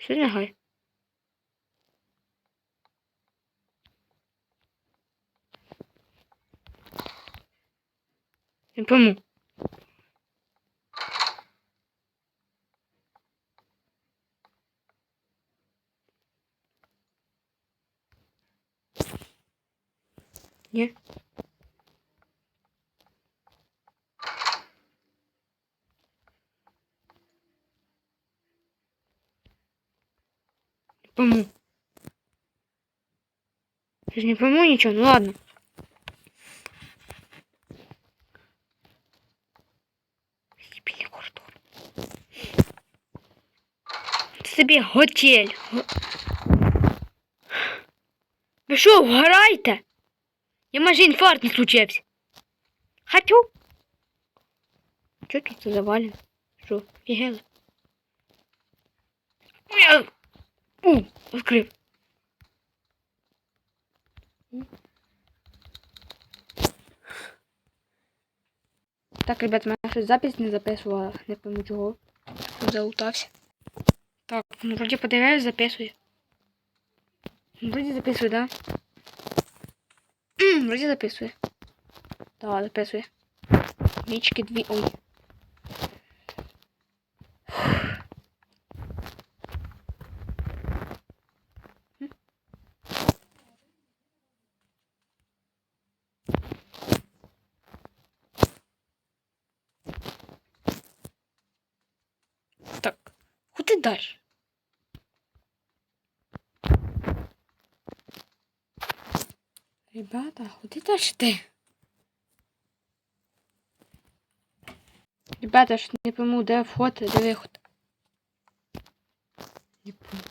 Все, лягай. Не пойму. Не. Не пойму. Я же не пойму ничего, ну ладно. Дебильный куртур. Собі готель. Ви що, вгораєте? Я майже інфаркт не случився. Хочу. Що тут завалено? Що, фігели? Відкрив. Так, ребят, мене щось запись не записувала, не пойму чого. Залутався. Так, ну вроді подивився, записує. Вроді записує, да? Вроді записує. Да, записує. Нічки дві, ой. Так, куди далі? Ребята, куди далі ти? Ребята, ж не пойму, де вход, де виход. Не пойму.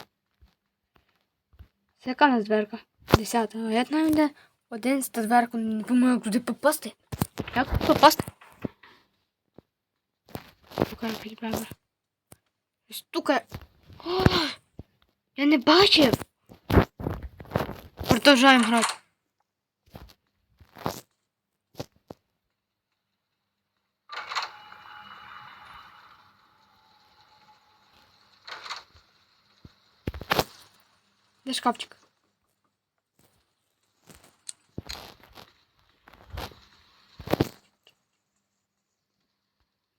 Це яка у нас дверка? 10. А я знаю, де 11 дверка, не пойму, як туди попасти. Як попасти? Стукає, ребята. Стукає. О, я не бачив. Продовжаємо грати. Де шкафчик?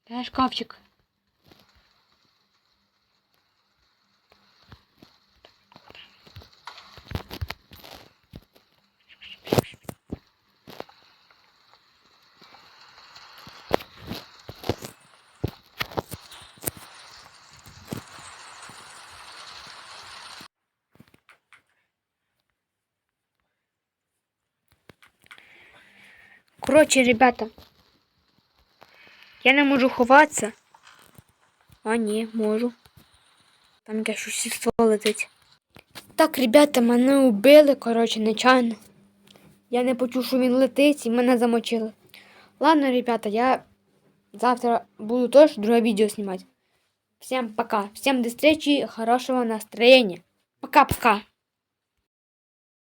Де шкафчик? Короче, ребята, я не можу ховатися. А, ні, можу. Там якесь существо летить. Так, ребята, мене убили, короче, нечайно. Я не почув, що він летить, і мене замочили. Ладно, ребята, я завтра буду тоже другое видео снимать. Всем пока. Всем до встречи, хорошего настроения. Пока-пока.